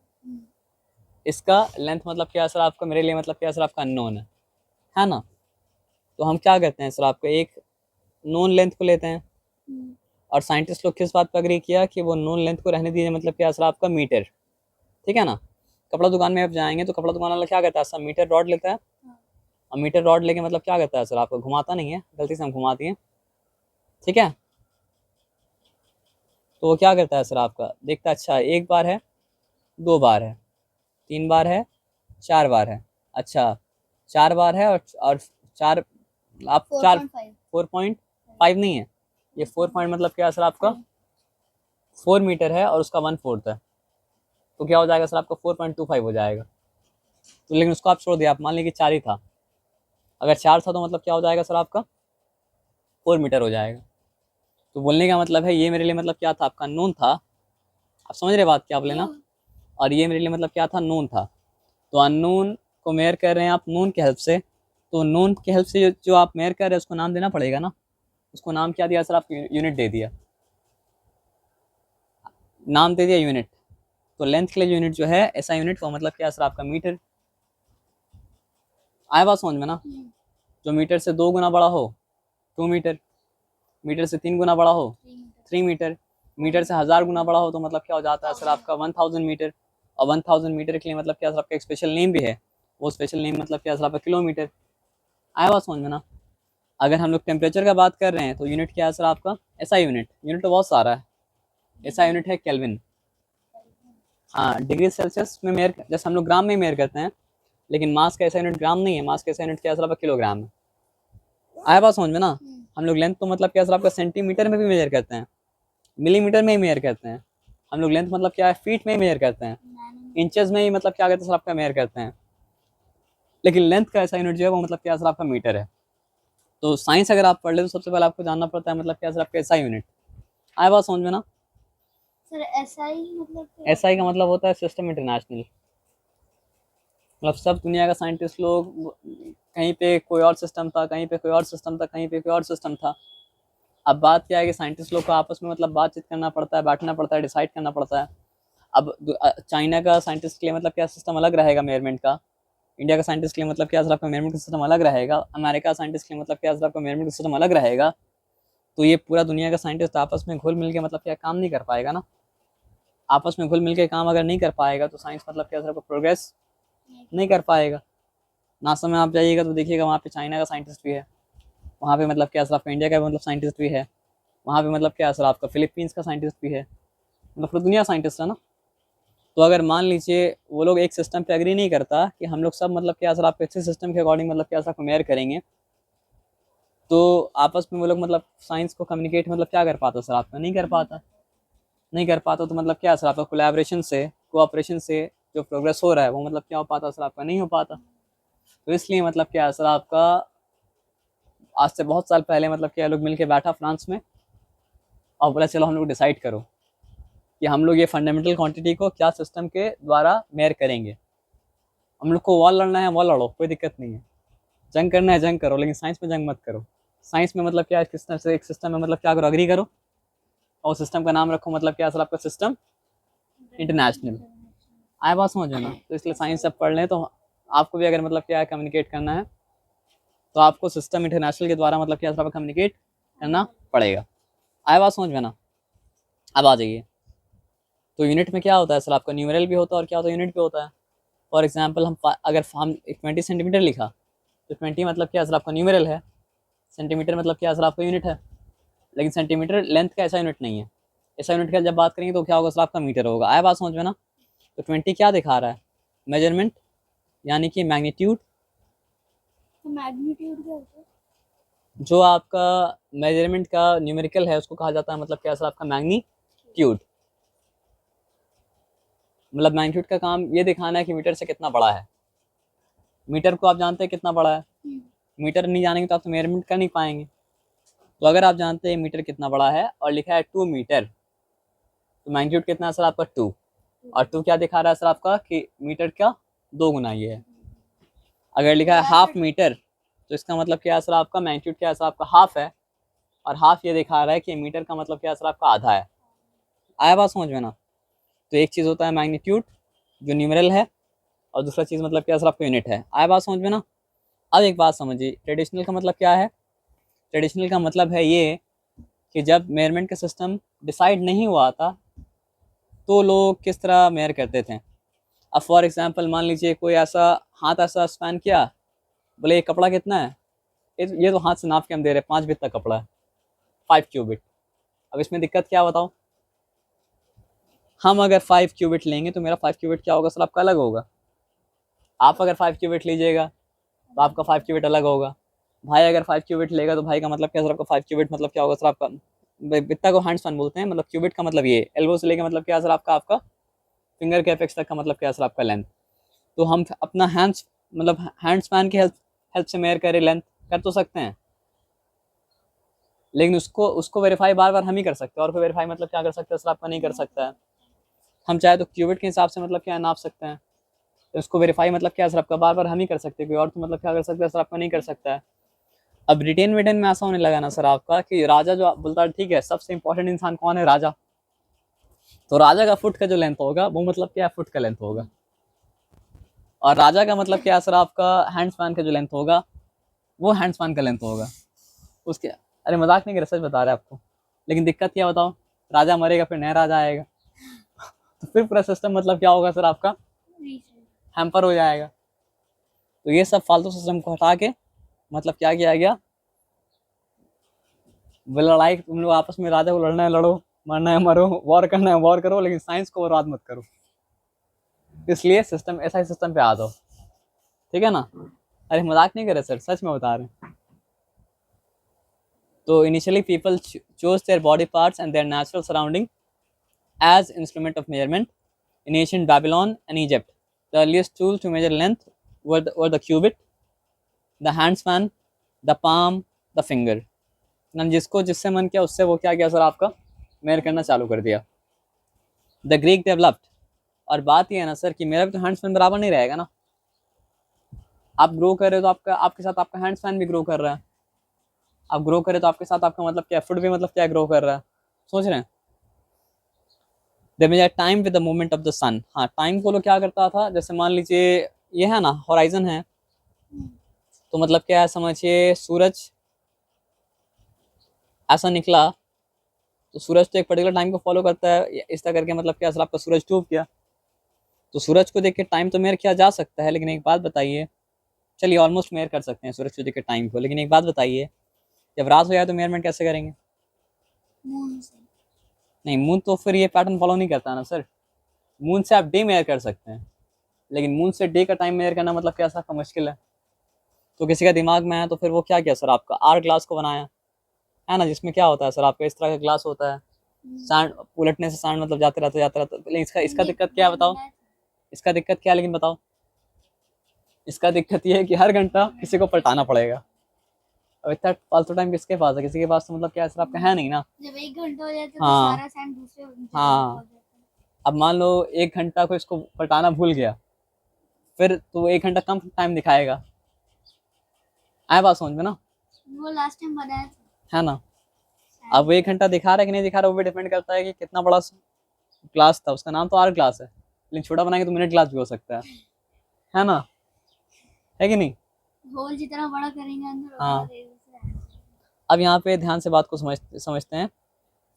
[SPEAKER 1] इसका लेंथ मतलब क्या है सर आपका, मेरे लिए मतलब क्या है सर आपका अननोन है ना। तो हम क्या करते हैं सर आपका एक नोन लेंथ को लेते हैं, और साइंटिस्ट लोग किस बात पर एग्री किया कि वो नोन लेंथ को रहने दीजिए मतलब क्या है सर आपका मीटर, ठीक है ना। कपड़ा दुकान में आप जाएंगे तो कपड़ा दुकान वाला क्या करता है सर, मीटर रॉड लेता है, और मीटर रॉड लेके मतलब क्या करता है सर आपको, घुमाता नहीं है, गलती से हम घुमा दिए, ठीक है। तो वो क्या करता है सर आपका, देखता है अच्छा एक बार है, 2 बार है, 3 बार है, 4 बार है, अच्छा 4 बार है, और 4 आप 4.5 नहीं है, ये 4 पॉइंट मतलब क्या है सर आपका 4 मीटर है और उसका 1/4 है, तो क्या हो जाएगा सर आपका 4.25 हो जाएगा। तो लेकिन उसको आप छोड़ दिया, आप मान लीजिए 4 ही था, अगर 4 था तो मतलब क्या हो जाएगा सर आपका 4 मीटर हो जाएगा। तो बोलने का मतलब है ये मेरे लिए मतलब क्या था आपका नोन था, आप समझ रहे बात क्या बोले ना, और ये मेरे लिए मतलब क्या था नोन था। तो अननोन को मेयर कर रहे हैं आप नोन के हेल्प से, तो नोन के हेल्प से जो आप मेयर कर रहे हैं उसको नाम देना पड़ेगा ना। उसको नाम क्या दिया सर, आपको यूनिट दे दिया, नाम दे दिया यूनिट। तो लेंथ के लिए जो यूनिट जो है ऐसा यूनिट वो मतलब क्या सर आपका मीटर। आए बात समझ में ना। जो मीटर से 2 गुना बड़ा हो 2 मीटर, मीटर से 3 गुना बड़ा हो 3 मीटर, मीटर से 1000 गुना बड़ा हो तो मतलब क्या हो जाता है सर आपका 1000 मीटर। और 1000 मीटर के लिए मतलब क्या सर आपका एक स्पेशल नेम भी है, वो स्पेशल नेम मतलब क्या सर आपका किलोमीटर। आया बात समझ में ना। अगर हम लोग टेम्परेचर का बात कर रहे हैं तो यूनिट क्या है सर आपका ऐसा यूनिट, यूनिट तो बहुत सारा है, ऐसा यूनिट है केल्विन। हाँ डिग्री सेल्सियस में मेयर, जैसे हम लोग ग्राम में मेयर करते हैं, लेकिन मास का ऐसा यूनिट ग्राम नहीं है, मास का ऐसा यूनिट क्या है सर आपका किलोग्राम है। आया बात समझ में ना। हम लोग लेंथ तो मतलब क्या सर आपका सेंटीमीटर में भी मेजर करते हैं, मिलीमीटर में ही मेजर करते हैं। हम लोग लेंथ मतलब क्या है फीट में ही मेजर करते हैं, इंचेस में ही मतलब क्या करते हैं सर आपका मेजर करते हैं। लेकिन लेंथ का ऐसा यूनिट जो है वो मतलब क्या सर आपका मीटर है। तो साइंस अगर आप पढ़ ले तो सबसे पहले आपको जानना पड़ता है मतलब क्या सर आपका ऐसा यूनिट। आया बात समझ में ना।
[SPEAKER 2] सर एसआई मतलब
[SPEAKER 1] एसआई का मतलब होता है सिस्टम इंटरनेशनल, मतलब सब दुनिया का साइंटिस्ट लोग, कहीं पे कोई और सिस्टम था, कहीं पे कोई और सिस्टम था, कहीं पे कोई और सिस्टम था। अब बात क्या है कि साइंटिस्ट लोग को आपस में मतलब बातचीत करना पड़ता है, बैठना पड़ता है, डिसाइड करना पड़ता है। अब चाइना का साइंटिस्ट के लिए मतलब क्या सिस्टम अलग रहेगा मेजरमेंट का, इंडिया का साइंटिस्ट के लिए मतलब क्या सर आपका मेजरमेंट का सिस्टम अलग रहेगा, अमेरिका साइंटिस्ट के लिए मतलब क्या सर आपका मेजरमेंट का सिस्टम अलग रहेगा। तो ये पूरा दुनिया का साइंटिस्ट आपस में घुल मिल के मतलब क्या काम नहीं कर पाएगा ना। आपस में घुल मिल के काम अगर नहीं कर पाएगा तो साइंस मतलब क्या सर आपका प्रोग्रेस नहीं कर पाएगा। नासा में आप जाइएगा तो देखिएगा वहाँ पे चाइना का साइंटिस्ट भी है, वहाँ पे मतलब क्या सर आपका इंडिया का मतलब साइंटिस्ट भी है, वहाँ पे मतलब क्या सर आपका फिलीपींस का साइंटिस्ट भी है, मतलब पूरी दुनिया साइंटिस्ट है ना। तो अगर मान लीजिए वो लोग एक सिस्टम पे एग्री नहीं करता कि हम लोग सब मतलब क्या सर आपके अच्छे सिस्टम के अकॉर्डिंग मतलब क्या सर मेयर करेंगे, तो आपस में वो लोग मतलब साइंस को कम्युनिकेट मतलब क्या कर पाता सर आपका, नहीं कर पाता, नहीं कर पाता। तो मतलब क्या सर आपका कोलैबोरेशन से, कोऑपरेशन से जो प्रोग्रेस हो रहा है वो मतलब क्या हो पाता सर आपका, नहीं हो पाता। तो इसलिए मतलब क्या सर आपका आज से बहुत साल पहले मतलब क्या लोग मिलके बैठा फ्रांस में और बोला चलो हम लोग डिसाइड करो कि हम लोग ये फंडामेंटल क्वांटिटी को क्या सिस्टम के द्वारा मेयर करेंगे। हम लोग को वॉर लड़ना है वॉर लड़ो, कोई दिक्कत नहीं है, जंग करना है जंग करो, लेकिन साइंस में जंग मत करो। साइंस में मतलब क्या है किस तरह से एक सिस्टम में मतलब क्या करो, अग्री करो, और सिस्टम का नाम रखो मतलब क्या सर आपका सिस्टम इंटरनेशनल। आए बात समझ में ना। तो इसलिए साइंस सब पढ़ लें तो आपको भी अगर मतलब क्या है कम्युनिकेट करना है तो आपको सिस्टम इंटरनेशनल के द्वारा मतलब क्या सर आपका कम्युनिकेट करना पड़ेगा। आए बात समझ में ना। अब आ जाइए, तो यूनिट में क्या होता है सर आपका न्यूमेरल भी होता है और क्या होता है यूनिट भी होता है। फॉर एग्जाम्पल अगर हम 20 सेंटीमीटर लिखा तो 20 मतलब क्या सर आपका न्यूमेरल है, सेंटीमीटर मतलब क्या सर आपका यूनिट है, लेकिन सेंटीमीटर लेंथ का ऐसा यूनिट नहीं है। SI यूनिट की जब बात करेंगे तो क्या होगा सर, आपका मीटर होगा। आया बात समझ में ना। तो 20 क्या दिखा रहा है, मेजरमेंट यानी कि मैग्नीट्यूड।
[SPEAKER 2] तो मैग्नीट्यूड क्या होता है?
[SPEAKER 1] जो आपका मेजरमेंट का न्यूमेरिकल है उसको कहा जाता है मतलब क्या सर, आपका मैग्नीट्यूड। मतलब मैग्नीट्यूड का काम ये दिखाना है कि मीटर से कितना बड़ा है। मीटर को आप जानते हैं कितना बड़ा है, मीटर नहीं जानेंगे तो आप तो मेजरमेंट कर नहीं पाएंगे। तो अगर आप जानते हैं मीटर कितना बड़ा है और लिखा है 2 मीटर, तो मैग्नीट्यूड कितना है सर आपका 2। और 2 क्या दिखा रहा है सर आपका, कि मीटर का 2 गुना ये है। अगर लिखा है हाफ मीटर तो इसका मतलब क्या है सर, आपका मैग्नीट्यूड क्या है सर, आपका हाफ है। और हाफ ये दिखा रहा है कि मीटर का मतलब क्या है सर, आपका आधा है। आया बात समझ में ना। तो एक चीज़ होता है मैग्नीट्यूड जो न्यूमेरल है, और दूसरा चीज़ मतलब क्या सर, आपका यूनिट है। आया बात समझ में ना। अब एक बात समझिए, ट्रेडिशनल का मतलब क्या है। ट्रेडिशनल का मतलब है ये कि जब मेजरमेंट का सिस्टम डिसाइड नहीं हुआ था तो लोग किस तरह मेयर करते थे। अब फॉर एग्जांपल मान लीजिए कोई ऐसा हाथ ऐसा स्पैन किया, बोले ये कपड़ा कितना है, ये तो हाथ से नाप के हम दे रहे हैं 5 बिट तक कपड़ा है, 5 क्यूबिट। अब इसमें दिक्कत क्या बताओ, हम अगर 5 क्यूबिट लेंगे तो मेरा 5 क्यूबिट क्या होगा सर, आपका अलग होगा। आप अगर 5 क्यूबिट लीजिएगा तो आपका 5 क्यूबिट अलग होगा। भाई अगर 5 क्यूबिट लेगा तो भाई का मतलब क्या सर, आपका 5 क्यूबिट मतलब क्या होगा सर, आपका बित्ता को हैंड स्पैन बोलते हैं। मतलब क्यूबिट का मतलब ये एल्बो से लेके मतलब क्या सर, आपका आपका फिंगर के एपेक्स तक का मतलब क्या सर, आपका लेंथ। तो हम अपना हैंड्स मतलब हैंड स्पैन की हेल्प से मेयर करें लेंथ, कर तो सकते हैं, लेकिन उसको उसको वेरीफाई बार बार हम ही कर सकते हैं, और कोई वेरीफाई मतलब क्या कर सकते हैं सर, आपका नहीं कर सकता है। हम चाहे तो क्यूबिट के हिसाब से मतलब क्या नाप सकते हैं, तो उसको वेरीफाई मतलब क्या सर, आपका बार बार हम ही कर सकते हैं, कोई और तो मतलब क्या कर सकता है सर, आपका नहीं कर सकता है। अब रिटेन विटेन में ऐसा होने लगा ना सर आपका, कि राजा जो बोलता है ठीक है सबसे इंपॉर्टेंट इंसान कौन है, राजा। तो राजा का फुट का जो लेंथ होगा वो मतलब क्या है, फुट का लेंथ होगा। और राजा का मतलब क्या है सर, आपका हैंड स्पैन का जो लेंथ होगा वो हैंड स्पैन का लेंथ होगा उसके। अरे मजाक नहीं कर रहा, सच बता रहे आपको। लेकिन दिक्कत क्या बताओ, राजा मरेगा फिर नया राजा आएगा तो फिर पूरा सिस्टम मतलब क्या होगा सर, आपका हैम्पर हो जाएगा। तो ये सब फालतू सिस्टम को हटा के मतलब क्या किया गया, लड़ाई तुम लोग आपस में राजा को लड़ना है लड़ो, मरना है मरो, वॉर करना है वॉर करो, लेकिन साइंस को बर्बाद मत करो। इसलिए सिस्टम ऐसा ही सिस्टम पे आ जाओ, ठीक है ना। अरे मजाक नहीं कर रहे सर, सच में बता रहे हैं। तो initially people chose their body parts and there natural surrounding as instrument of measurement. In ancient Babylon and Egypt, the earliest tool to measure length were the cubit, the handspan, the palm, the finger. ना जिसको जिससे मन किया उससे वो क्या किया सर, आपका मेयर करना चालू कर दिया। The Greek developed. और बात ये है ना सर कि मेरा भी तो हैंडस्पैन बराबर नहीं रहेगा ना। आप ग्रो कर रहे हो तो आपका आपके साथ आपका हैंडस्पैन भी ग्रो कर रहा है। आप ग्रो करे तो आपके साथ आपका मतलब क्या फुट भी मतलब क्या ग्रो कर रहा है, सोच रहे हैं। They measure time with the movement of the sun. हाँ टाइम को लोग क्या करता था, जैसे मान लीजिए ये है ना होराइजन है, तो मतलब क्या है समझिए, सूरज ऐसा निकला तो सूरज तो एक पर्टिकुलर टाइम को फॉलो करता है, इस तरह करके मतलब क्या सर, आपका सूरज डूब गया। तो सूरज को देख के टाइम तो मेयर किया जा सकता है, लेकिन एक बात बताइए, चलिए ऑलमोस्ट मेयर कर सकते हैं सूरज को देख के टाइम को, लेकिन एक बात बताइए, जब रात हो जाए तो मेयरमेंट कैसे करेंगे।
[SPEAKER 2] मून से।
[SPEAKER 1] नहीं मून तो फिर ये पैटर्न फॉलो नहीं करता ना सर। मून से आप डे मेयर कर सकते हैं, लेकिन मून से डे का टाइम मेयर करना मतलब क्या सर, मुश्किल है। तो किसी का दिमाग में है तो फिर वो क्या किया सर, आपका आर ग्लास को बनाया है ना, जिसमें क्या होता है सर, आपका इस तरह का ग्लास होता है, सांड उलटने से सांड मतलब जाते रहते। लेकिन इसका इसका दिक्कत क्या है बताओ, इसका दिक्कत क्या है, लेकिन बताओ इसका दिक्कत ये है कि हर घंटा किसी को पलटाना पड़ेगा। अब इतना फालतू टाइम किसके पास है, किसी के पास तो मतलब क्या है सर, आपका है नहीं ना।
[SPEAKER 2] जब 1 घंटा हो जाता है तो
[SPEAKER 1] हाँ
[SPEAKER 2] सारा सैंड दूसरे जगह
[SPEAKER 1] हाँ।
[SPEAKER 2] पहुंच जाता है।
[SPEAKER 1] अब मान लो 1 घंटा को इसको पलटाना भूल गया, फिर तो 1 घंटा कम टाइम दिखाएगा। आया बात समझ में ना।
[SPEAKER 2] वो लास्ट टाइम बनाया था
[SPEAKER 1] है ना। अब वो 1 घंटा दिखा रहा है कि नहीं दिखा रहा, वो भी डिपेंड करता है कि कितना बड़ा ग्लास था। उसका नाम तो आर ग्लास है, लेकिन छोटा बनाएंगे तो मिनट ग्लास भी हो सकता है ना, है कि नहीं।
[SPEAKER 2] होल जितना बड़ा करेंगे अंदर
[SPEAKER 1] हाँ।
[SPEAKER 2] उतना देर से आएगा।
[SPEAKER 1] अब यहाँ पे ध्यान से बात को समझते हैं।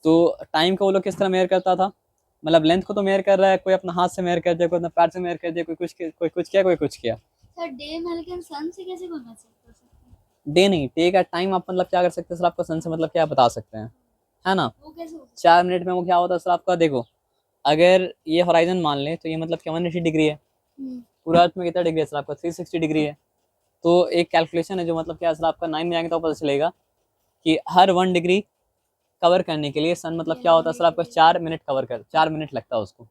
[SPEAKER 1] तो टाइम को वो लोग किस तरह मेयर करता था, मतलब लेंथ को तो मेयर कर रहा है, कोई अपना हाथ से मेयर कर दिया, कोई अपना पैर से मेयर कर दिया, कोई कुछ किया कोई कुछ किया।
[SPEAKER 2] सर डे में लेकिन सन से कैसे कर सकते हैं?
[SPEAKER 1] डे नहीं, डे का टाइम आप मतलब क्या कर सकते हैं सर, आपका सन से मतलब क्या बता सकते हैं, है ना।
[SPEAKER 2] वो कैसे हो
[SPEAKER 1] 4 मिनट में वो क्या होता है सर आपका, देखो अगर ये हॉराइजन मान लें तो ये मतलब क्या 180 डिग्री है,
[SPEAKER 2] हम्म,
[SPEAKER 1] पूरा अर्थ में कितना डिग्री है सर आपका 360 डिग्री है। तो एक कैलकुलेशन है जो मतलब क्या है सर आपका 9 में जाएंगे तो पता चलेगा कि हर 1 डिग्री कवर करने के लिए सन मतलब
[SPEAKER 2] ये
[SPEAKER 1] क्या होता है सर आपका
[SPEAKER 2] 180
[SPEAKER 1] 4 मिनट कवर कर 4 मिनट लगता है उसको।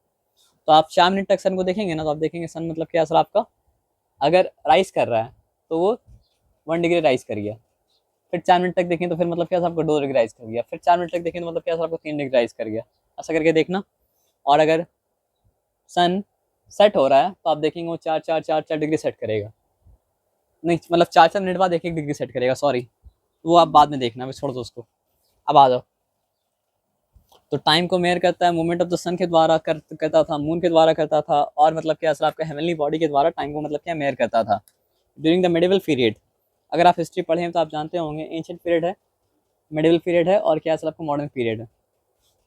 [SPEAKER 1] तो आप 4 मिनट तक सन को देखेंगे ना तो आप देखेंगे सन मतलब क्या है सर आपका अगर राइज कर रहा है तो वो 1 डिग्री राइज कर गया। फिर 4 मिनट तक देखें तो फिर मतलब क्या है सर आपको 2 डिग्री राइज कर गया। फिर 4 मिनट तक देखें तो मतलब क्या है सर आपको 3 डिग्री राइज कर गया। ऐसा करके देखना। और अगर सन सेट हो रहा है तो आप देखेंगे वो 4 डिग्री सेट करेगा। नहीं मतलब 4 मिनट बाद 1 डिग्री सेट करेगा, सॉरी। वो आप बाद में देखना, बस छोड़ दो उसको। अब आ जाओ। तो टाइम को मेयर करता है मूवमेंट ऑफ द सन के द्वारा करता था, मून के द्वारा करता था, और मतलब क्या सर आपका हेवनली बॉडी के द्वारा टाइम को मतलब क्या मेयर करता था ड्यूरिंग द मिडिवल पीरियड। अगर आप हिस्ट्री पढ़ें तो आप जानते होंगे एंशिएंट पीरियड है, मिडिवल पीरियड है, और क्या सर आपको मॉडर्न पीरियड है।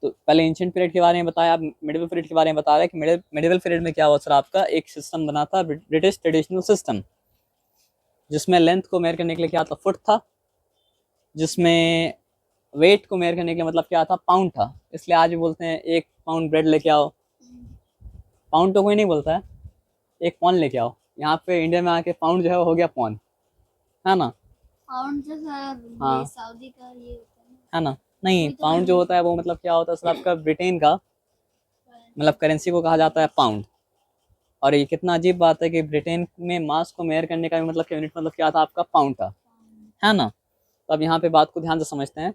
[SPEAKER 1] तो पहले एंशिएंट पीरियड के बारे में बताया, अब मिडिवल पीरियड के बारे में बता रहे हैं कि मिडिवल पीरियड में क्या हुआ सर आपका एक सिस्टम बना था, ब्रिटिश ट्रेडिशनल सिस्टम, जिसमें लेंथ को मेयर करने के लिए क्या था फुट था, जिसमें वेट को मेयर करने के लिए मतलब क्या था पाउंड था। इसलिए आज भी बोलते हैं 1 पाउंड ब्रेड लेके आओ। पाउंड तो कोई नहीं बोलता है, 1 पौन लेके आओ। यहाँ पे इंडिया में आके पाउंड जो है वो हो गया पौन, है ना।
[SPEAKER 2] पाउंड से सर
[SPEAKER 1] हाँ
[SPEAKER 2] ये सऊदी का ये होता है ना,
[SPEAKER 1] है ना। नहीं
[SPEAKER 2] वही तो
[SPEAKER 1] पाउंड जो
[SPEAKER 2] मैंने
[SPEAKER 1] होता है वो मतलब क्या होता है सर आपका ब्रिटेन का मतलब करेंसी को कहा जाता है पाउंड। और ये कितना अजीब बात है कि ब्रिटेन में मास को मेयर करने का भी मतलब यूनिट मतलब क्या था आपका पाउंड था, है ना। तो अब यहाँ पे बात को ध्यान से समझते हैं।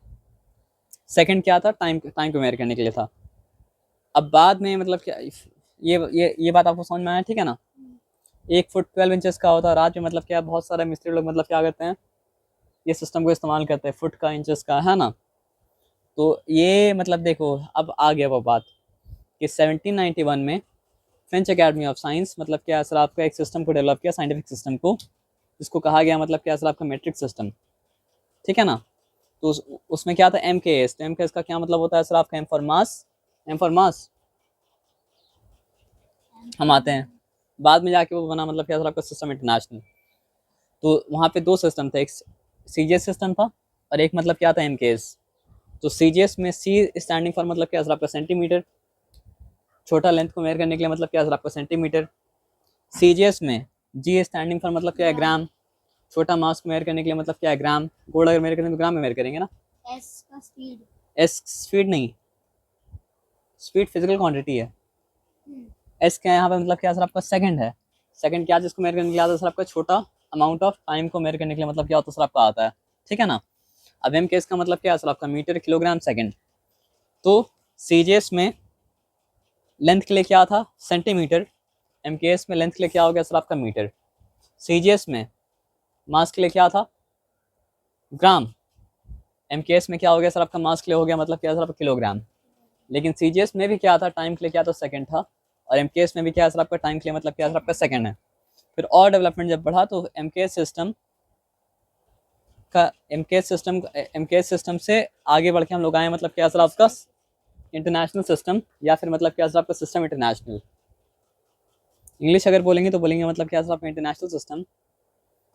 [SPEAKER 1] सेकंड क्या था, टाइम टाइम को मेयर करने के लिए था। अब बाद में मतलब क्या ये बात आपको समझ में आया, ठीक है ना। 1 फुट 12 इंचेस का होता है, और आज में मतलब क्या बहुत सारे मिस्त्री लोग मतलब क्या करते हैं ये सिस्टम को इस्तेमाल करते हैं फुट का इंचेस का, है ना। तो ये मतलब देखो अब आ गया वो बात कि 1791 में फ्रेंच एकेडमी ऑफ साइंस मतलब क्या सर आपका एक सिस्टम को डेवलप किया, साइंटिफिक सिस्टम को, जिसको कहा गया मतलब क्या सर आपका मेट्रिक सिस्टम, ठीक है ना। तो उसमें क्या था MKS। तो MKS का क्या मतलब होता है सर आपका M for mass, M for mass हम आते हैं बाद में जाके वो बना मतलब क्या सर आपका सिस्टम इंटरनेशनल। तो वहाँ पे 2 सिस्टम थे, एक CGS सिस्टम था और एक मतलब क्या था MKS। तो CGS में C स्टैंडिंग फॉर मतलब क्या सर आपका सेंटीमीटर, छोटा लेंथ को मेयर करने के लिए मतलब क्या सर आपका सेंटीमीटर। CGS में G स्टैंडिंग फॉर मतलब क्या है ग्राम, छोटा मास को मेयर करने के लिए मतलब क्या है ग्राम। गोल्ड अगर मेयर करेंगे तो ग्राम में मेयर करेंगे ना।
[SPEAKER 2] एस का स्पीड।
[SPEAKER 1] S स्पीड नहीं, स्पीड फिजिकल क्वांटिटी है।
[SPEAKER 2] हम्म,
[SPEAKER 1] S क्या है यहाँ पे मतलब क्या सर आपका सेकंड है। सेकंड क्या जिसको मेयर करने के लिए आता है सर आपका छोटा अमाउंट ऑफ टाइम को मेयर करने के लिए मतलब क्या होता है सर आपका आता है, ठीक है ना। अब MKS का मतलब क्या है सर आपका मीटर किलोग्राम सेकंड। तो CGS में लेंथ के लिए क्या था सेंटीमीटर, MKS में लेंथ के लिए क्या हो गया सर आपका मीटर। CGS में मास के लिए क्या था ग्राम, MKS में क्या हो गया सर आपका मास के लिए हो गया मतलब क्या सर आपका किलोग्राम। लेकिन CGS में भी क्या था टाइम के लिए क्या था सेकंड था, और MKS में भी क्या सर आपका टाइम के लिए मतलब क्या सर आपका सेकंड है। फिर और डेवलपमेंट जब बढ़ा तो MKS सिस्टम से आगे बढ़ के हम लोग आए मतलब क्या सर आपका इंटरनेशनल सिस्टम, या फिर मतलब क्या सर आपका सिस्टम इंटरनेशनल। इंग्लिश अगर बोलेंगे तो बोलेंगे मतलब क्या सर आपका इंटरनेशनल सिस्टम।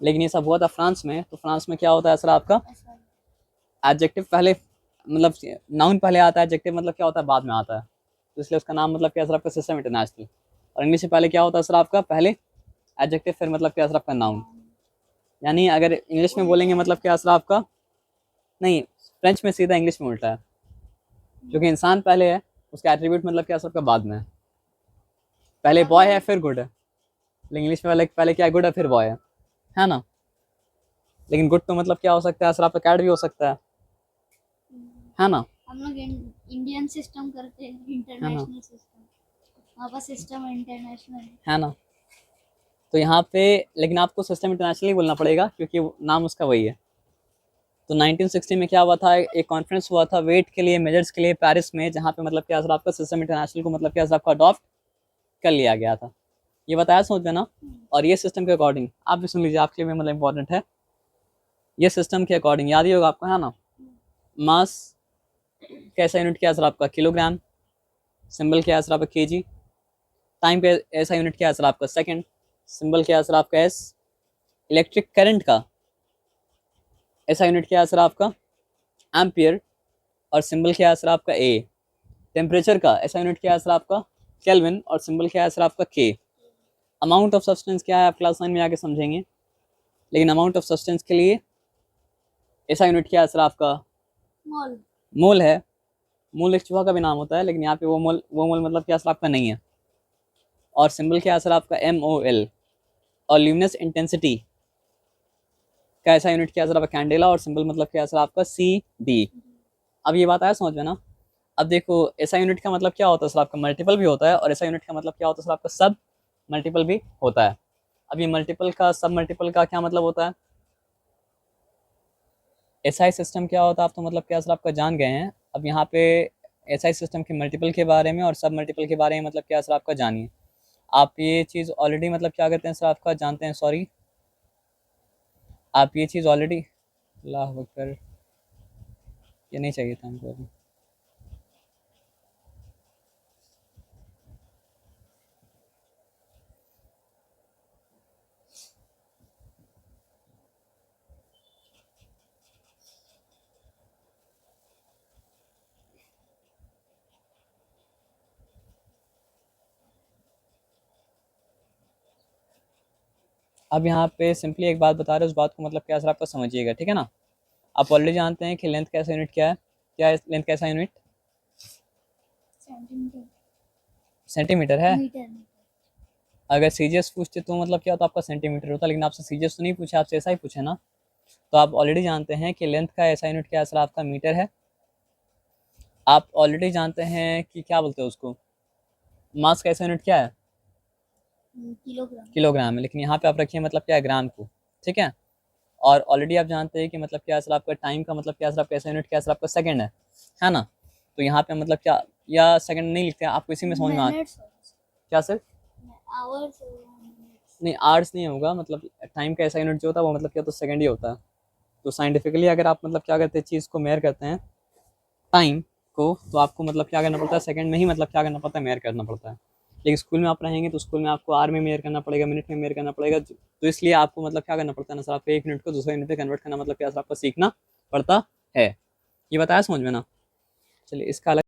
[SPEAKER 1] लेकिन ये सब हुआ था फ्रांस में। तो फ्रांस में क्या होता है सर आपका
[SPEAKER 2] ऐसा
[SPEAKER 1] एडजेक्टिव पहले मतलब नाउन पहले आता है, एडजेक्टिव मतलब क्या होता है बाद में आता है। तो इसलिए उसका नाम मतलब क्या सर आपका सिस्टम इंटरनेशनल। और इंग्लिश में पहले क्या होता है सर आपका पहले एडजेक्टिव फिर मतलब क्या सर आपका नाउन। यानी अगर इंग्लिश में बोलेंगे मतलब क्या सर आपका नहीं, फ्रेंच में सीधा इंग्लिश में उल्टा है, क्योंकि इंसान पहले है उसका एट्रीब्यूट मतलब क्या सर आपका बाद में है। पहले बॉय है फिर गुड है, लेकिन इंग्लिश में पहले क्या है गुड है फिर बॉय है ना। लेकिन गुड तो मतलब क्या हो सकता है सर आपका कैट भी हो सकता है ना।
[SPEAKER 2] हम लोग इंडियन सिस्टम करते हैं,
[SPEAKER 1] है ना,
[SPEAKER 2] इंटरनेशनल सिस्टम। वहाँ का सिस्टम इंटरनेशनल है।
[SPEAKER 1] है ना। तो यहाँ पे लेकिन आपको सिस्टम इंटरनेशनली बोलना पड़ेगा क्योंकि नाम उसका वही है। तो 1960 में क्या हुआ था एक कॉन्फ्रेंस हुआ था वेट के लिए मेजर्स के लिए पेरिस में, जहाँ पे मतलब क्या सर आपका सिस्टम इंटरनेशनल को मतलब क्या सर आपका अडॉप्ट कर लिया गया था। ये बताया समझ में ना। और ये सिस्टम के अकॉर्डिंग आप भी सुन लीजिए, आपके लिए मतलब इंपॉर्टेंट है। ये सिस्टम के अकॉर्डिंग याद ही होगा आपको, है ना। मास कैसा यूनिट क्या है सर आपका किलोग्राम, सिंबल क्या है सर आपका केजी, टाइम पे ऐसा यूनिट क्या है सर आपका सेकंड, सिंबल क्या है सर आपका एस, इलेक्ट्रिक करंट का ऐसा यूनिट क्या है सर आपका एम्पियर, और सिंबल क्या है सर आपका ए। टेम्परेचर का ऐसा यूनिट क्या है सर आपका केल्विन, और सिंबल क्या है सर आपका के। अमाउंट ऑफ सब्सटेंस क्या है आप क्लास 9 में आके समझेंगे, लेकिन अमाउंट ऑफ सब्सटेंस के लिए ऐसा यूनिट क्या है सर आपका
[SPEAKER 2] मोल।
[SPEAKER 1] मोल है। मोल एक चूहा का भी नाम होता है, लेकिन यहाँ पे वो मोल मतलब क्या सर आपका नहीं है। और सिंबल क्या है सर आपका MOL। और ल्यूमिनस इंटेंसिटी का ऐसा यूनिट क्या है सर आपका कैंडेला, और सिंबल मतलब क्या है सर आपका CD। अब ये बात आया समझ में ना। अब देखो ऐसा यूनिट का मतलब क्या होता है सर आपका मल्टीपल भी होता है, और ऐसा यूनिट का मतलब क्या होता है सर आपका सब मल्टीपल भी होता है। अब ये मल्टीपल का सब मल्टीपल का क्या मतलब होता है। SI सिस्टम क्या होता है आप तो मतलब क्या सर आपका जान गए हैं। अब यहाँ पे SI सिस्टम के मल्टीपल के बारे में और सब मल्टीपल के बारे में मतलब क्या सर आपका जानिए। आप ये चीज़ ऑलरेडी मतलब क्या करते हैं सर आपका जानते हैं, सॉरी आप ये चीज़ ऑलरेडी, अल्लाह अकबर, ये नहीं चाहिए था हमको अभी। अब यहाँ पे सिंपली एक बात बता रहे हैं, उस बात को मतलब क्या सर आपका समझिएगा, ठीक है ना। आप ऑलरेडी जानते हैं कि लेंथ कैसा यूनिट क्या है, क्या है लेंथ कैसा यूनिट
[SPEAKER 2] सेंटीमीटर।
[SPEAKER 1] सेंटीमीटर है।
[SPEAKER 2] मीटर।
[SPEAKER 1] अगर सीजीएस पूछते तो मतलब क्या होता आपका सेंटीमीटर होता, लेकिन आपसे सीजीएस तो नहीं पूछा, आपसे ऐसा ही पूछे ना। तो आप ऑलरेडी जानते हैं कि लेंथ का ऐसा यूनिट क्या है सर आपका मीटर है। आप ऑलरेडी जानते हैं कि क्या बोलते हैं उसको, मास का ऐसा यूनिट क्या है
[SPEAKER 2] किलोग्राम।
[SPEAKER 1] किलोग्राम है, लेकिन यहाँ पे आप रखिए मतलब क्या है ग्राम को, ठीक है। और ऑलरेडी आप जानते हैं कि मतलब क्या है सर आपका टाइम का मतलब क्या है सर आपका ऐसा यूनिट क्या है सर आपका सेकंड है ना। तो यहाँ पे मतलब क्या, या सेकंड नहीं लिखते हैं आपको इसी में समझ में आ क्या सर,
[SPEAKER 2] आवर्स।
[SPEAKER 1] नहीं आवर्स नहीं होगा, मतलब टाइम का ऐसा यूनिट जो होता है वो मतलब क्या तो सेकंड ही होता है। तो साइंटिफिकली अगर आप मतलब क्या करते हैं चीज़ को मेयर करते हैं टाइम को, तो आपको मतलब क्या करना पड़ता है सेकंड में ही मतलब क्या करना पड़ता है मेयर करना पड़ता है। लेकिन स्कूल में आप रहेंगे तो स्कूल में आपको आवर में मेयर करना पड़ेगा, मिनट में मेयर करना पड़ेगा, तो इसलिए आपको मतलब क्या करना पड़ता है ना सर आपको एक मिनट को दूसरे मिनट में कन्वर्ट करना मतलब क्या सर आपको सीखना पड़ता है। ये बताया समझ में ना। चलिए इसका अलग